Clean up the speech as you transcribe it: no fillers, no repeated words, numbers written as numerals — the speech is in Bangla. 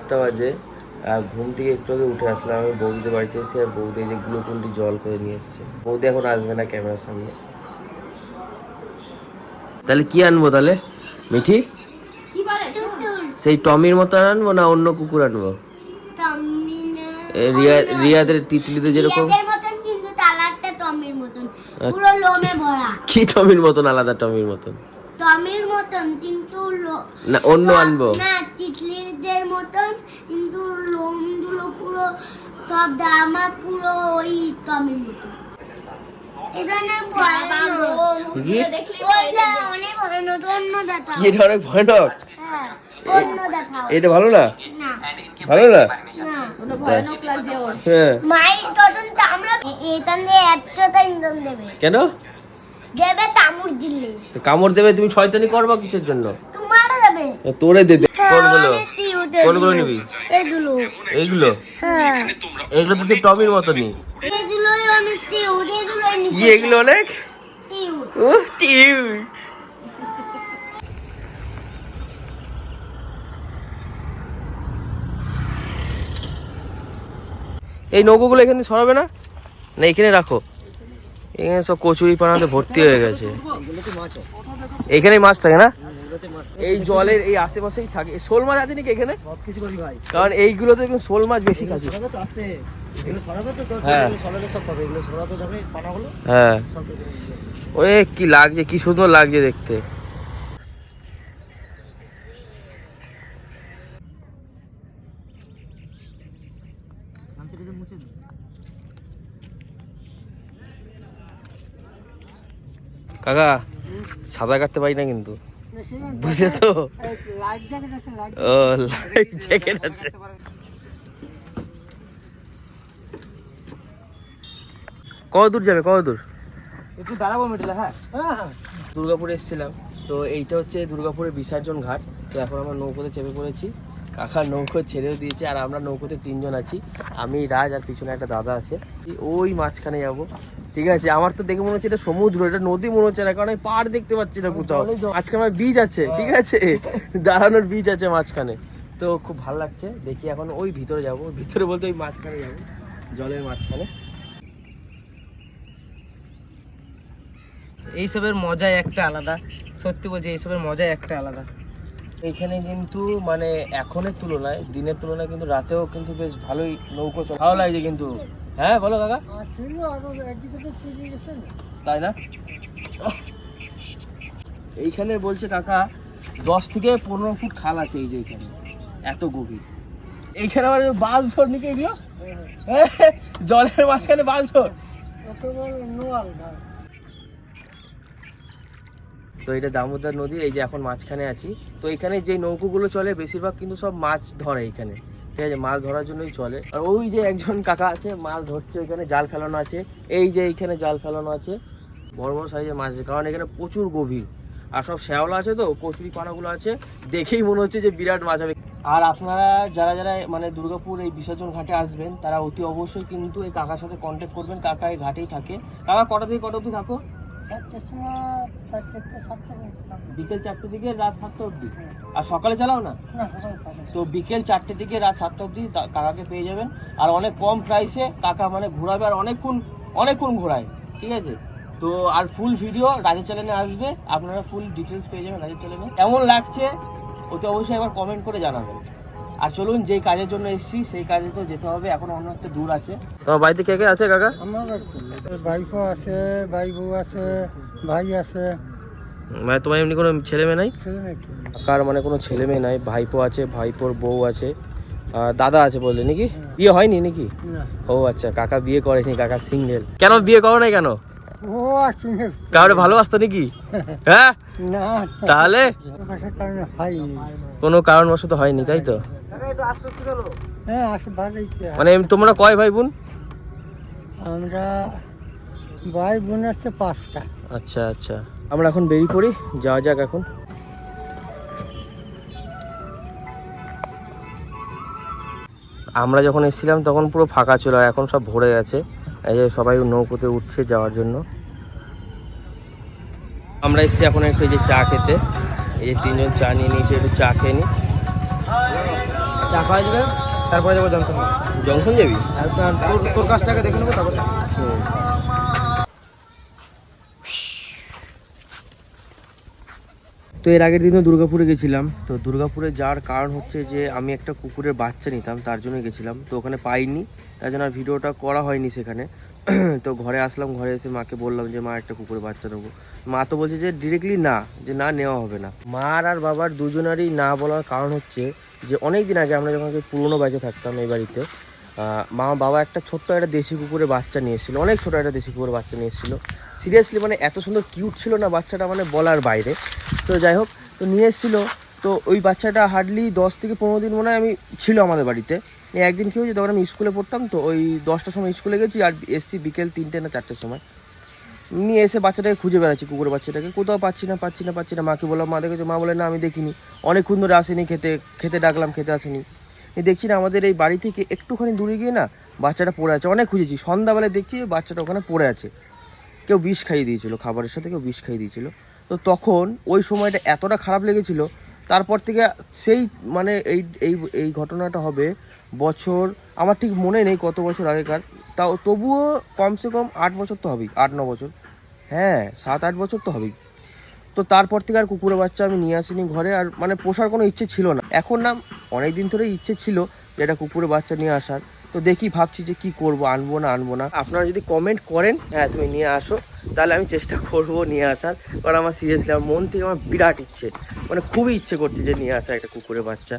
8টা বাজে আর ঘুম থেকে একটু আগে উঠে আসলাম। আমি বৌদিদের বাড়িতে এসে আর বৌদি যে গ্লুকন্ডি জল করে নিয়ে এসছে। বৌদি এখন আসবে না ক্যামেরার সামনে। তাহলে কি আনবো তাহলে মিঠি? সেই টমির মতো আনবো না অন্য কুকুর আনবো? রিয়াদের তিতলিতে যেরকম কি টমির মতন আলাদা টমির মতন কিন্তু না অন্য আনবো না তিতলিদের মতন কিন্তু লোমগুলো পুরো সব দামা পুরো ওই টমির মতন। এটা ভালো না? ভালো না? কেন দেবে? কামড় দিলে কামড় দেবে? তুমি শয়তানি করবা কিসের জন্য? তোমার দেবে, তোরে দেবে। কোনগুলো কোনগুলো নিবি? এগুলো এইগুলো এগুলো তো সেই টমির মতনই। এগুলোই অনেক কিউট, এগুলোই কি এগুলো অনেক কিউট। এই নৌকোগুলো এখানে সরাবে না? না এখানে রাখো। এখানে সব কচুরি পানাতে ভর্তি হয়ে গেছে। এখানেই মাছ থাকে না? এই জলের এই আশেপাশেই থাকে। শোল মাছ আছে নাকি এখানে? কারণ এইগুলোতে শোল মাছ বেশি খাচ্ছে। হ্যাঁ ওই কি লাগছে, কি সুন্দর লাগছে দেখতে। কাকা সাঁতার কাটতে পারি না কিন্তু, বুঝলে তো? ও লাইফ জ্যাকেট আছে। কত দূর যাবে? কত দূর? একটু দাঁড়াবো মিটলে। হ্যাঁ দুর্গাপুরে এসেছিলাম তো এইটা হচ্ছে দুর্গাপুরের বিসর্জন ঘাট। তো এখন আমরা নৌকোতে চেপে পড়েছি। কাকা নৌকো ছেড়েও দিয়েছে আর আমরা নৌকোতে 3 জন আছি। আমি, রাজ আর পিছনে একটা দাদা আছে। ওই মাঝখানে যাবো। ঠিক আছে, আমার তো দেখে মনে হচ্ছে এটা সমুদ্র, এটা নদী মনে হচ্ছে না, কারণ আমি পাড় দেখতে পাচ্ছি না কোথাও। মাঝখানে আমার বীজ আছে, ঠিক আছে, দাঁড়ানোর বীজ আছে মাঝখানে। তো খুব ভালো লাগছে। দেখি এখন ওই ভিতরে যাব, ভিতরে বলতে ওই মাঝখানে যাবো, জলের মাঝখানে। এইসবের মজাই একটা আলাদা, সত্যি বলছি এইসবের মজাই একটা আলাদা। এইখানে কিন্তু মানে এখনের তুলনায়, দিনের তুলনায় কিন্তু রাতেও কিন্তু বেশ ভালোই নৌকো চলে, ভালো লাগছে কিন্তু। হ্যাঁ বলো কাকা। তাই না? এইখানে বলছে কাকা 10 থেকে 15 ফুট খাল আছে এই যে এইখানে, এত গভীর। এইখানে আবার বাস ধর নাকি এগুলো, জলের মাঝখানে বাস ধর। তো এটা দামোদর নদী, এই যে এখন মাঝখানে আছি। তো এখানে যে নৌকোগুলো চলে বেশিরভাগ কিন্তু সব মাছ ধরে এখানে, ঠিক আছে, মাছ ধরার জন্যই চলে। আর ওই যে একজন কাকা আছে মাছ ধরছে, ওইখানে জাল ফেলানো আছে। এই যে এইখানে জাল ফেলানো আছে, বড় বড় সাইজের মাছ আছে, কারণ এখানে প্রচুর গভীর। আর সব শ্যাওলা আছে তো, কচুরি পানাগুলো আছে, দেখেই মনে হচ্ছে যে বিরাট মাছ হবে। আর আপনারা যারা যারা মানে দুর্গাপুর এই বিসর্জন ঘাটে আসবেন তারা অতি অবশ্যই কিন্তু এই কাকার সাথে কন্ট্যাক্ট করবেন। কাকা এই ঘাটেই থাকে। কাকা কটা থেকে কটা অবধি থাকো? বিকেল 4টে থেকে রাত 7টা অবধি। আর সকালে চালাও না? তো বিকেল 4টে থেকে রাত 7টা অবধি কাকাকে পেয়ে যাবেন। আর অনেক কম প্রাইসে কাকা মানে ঘোরাবে, আর অনেকক্ষণ ঘোরায়, ঠিক আছে। তো আর ফুল ভিডিও রাজের চ্যানেলে আসবে, আপনারা ফুল ডিটেলস পেয়ে যাবেন রাজের চ্যানেলে। কেমন লাগছে ওতে অবশ্যই একবার কমেন্ট করে জানাবেন। আর চলুন, যেই কাজের জন্য এসেছি সেই কাজে তো যেতে হবে, এখন অন্য একটা দূর আছে। তোমার বাড়িতে কে কে আছে কাকা? আমার ভাইপো আছে, ভাই বউ আছে, ভাই আছে। মানে তোমার এমনি কোনো ছেলে মেয়ে নাই? ছেলে মেয়ে কাকার মানে কোনো ছেলে মেয়ে নাই, ভাইপো আছে, ভাইপোর বউ আছে, আর দাদা আছে বললে নাকি? বিয়ে হয়নি নাকি? ও আচ্ছা, কাকা বিয়ে করেনি, কাকা সিঙ্গেল। কেন বিয়ে করো নাই কেন? ও সিঙ্গেল। কাউরে ভালোবাসতো নাকি? হ্যাঁ না, তাহলে কোনো কারণবশত হয়নি, তাই তো? হ্যাঁ আসে ভালোই। মানে তোমরা কয় ভাই বোন? আমরা ভাই বোন আছে 5টা। আচ্ছা আচ্ছা, আমরা এখন বেরিয়ে পড়ি, যাওয়া যাক এখন। আমরা যখন এসেছিলাম তখন পুরো ফাঁকা ছিল, এখন সব ভরে গেছে। এই যে সবাই নৌকোতে উঠছে যাওয়ার জন্য। আমরা এসেছি এখন একটু এই যে চা খেতে। এই যে 3 জন চা নিয়ে নিয়েছি, একটু চা খেয়ে নি। চা খাওয়া যাবে, তারপরে যাবো জনসন। জংশন যাবি? আর তোর কাজটাকে দেখে নেবো তারপরে। তো এর আগের দিনও দুর্গাপুরে গেছিলাম। তো দুর্গাপুরে যাওয়ার কারণ হচ্ছে যে আমি একটা কুকুরের বাচ্চা নিতাম, তার জন্য গেছিলাম। তো ওখানে পাইনি, তার জন্য আর ভিডিওটা করা হয়নি সেখানে। তো ঘরে আসলাম, ঘরে এসে মাকে বললাম যে মা একটা কুকুরের বাচ্চা নেবো। মা তো বলছে যে ডিরেক্টলি না, যে না নেওয়া হবে না। মার আর বাবার দুজনারই না বলার কারণ হচ্ছে যে অনেক দিন আগে আমরা যখন পুরোনো ব্যাচে থাকতাম এই বাড়িতে, মা বাবা একটা ছোট্ট একটা দেশি কুকুরের বাচ্চা নিয়ে এসেছিলো, অনেক ছোটো একটা দেশি কুকুরের বাচ্চা নিয়ে এসেছিলো। সিরিয়াসলি মানে এত সুন্দর কিউট ছিল না বাচ্চাটা, মানে বলার বাইরে। তো যাই হোক, তো নিয়ে এসেছিলো। তো ওই বাচ্চাটা হার্ডলি 10 থেকে 15 দিন মনে হয় আমি ছিল আমাদের বাড়িতে। একদিন কী হয়েছে, তখন আমি স্কুলে পড়তাম, তো ওই 10টার সময় স্কুলে গেছি আর এসছি বিকেল 3টে না 4টের সময়। নিয়ে এসে বাচ্চাটাকে খুঁজে বেড়াচ্ছি, কুকুরের বাচ্চাটাকে কোথাও পাচ্ছি না। মাকে বললাম, মা দেখেছো? মা বলে না আমি দেখিনি, অনেকক্ষণ ধরে আসেনি, খেতে ডাকলাম, খেতে আসেনি। দেখছি না আমাদের এই বাড়ি থেকে একটুখানি দূরে গিয়ে না বাচ্চাটা পড়ে আছে। অনেক খুঁজেছি, সন্ধ্যাবেলায় দেখছি বাচ্চাটা ওখানে পড়ে আছে। কেউ বিষ খাইয়ে দিয়েছিল, খাবারের সাথে কেউ বিষ খাইয়ে দিয়েছিল। তো তখন ওই সময়টা এতটা খারাপ লেগেছিল, তারপর থেকে সেই মানে এই ঘটনাটা হবে বছর, আমার ঠিক মনে নেই কত বছর আগেকার, তাও তবুও কমসে কম 8 বছর তো হবেই, 8-9 বছর, হ্যাঁ 7-8 বছর তো হবেই। তো তারপর থেকে আর কুকুরের বাচ্চা আমি নিয়ে আসিনি ঘরে, আর মানে পোষার কোনো ইচ্ছে ছিল না। এখন না অনেক দিন ধরেই ইচ্ছে ছিল যে একটা কুকুরের বাচ্চা নিয়ে আসার। তো দেখি, ভাবছি যে কি করব, আনবো না। আপনারা যদি কমেন্ট করেন হ্যাঁ তুমি নিয়ে আসো, তাহলে আমি চেষ্টা করব নিয়ে আসার। কারণ আমার সিরিয়াসলি আমার মন থেকে আমার বিরাট ইচ্ছে, মানে খুবই ইচ্ছে করছে যে নিয়ে আসা একটা কুকুরের বাচ্চা।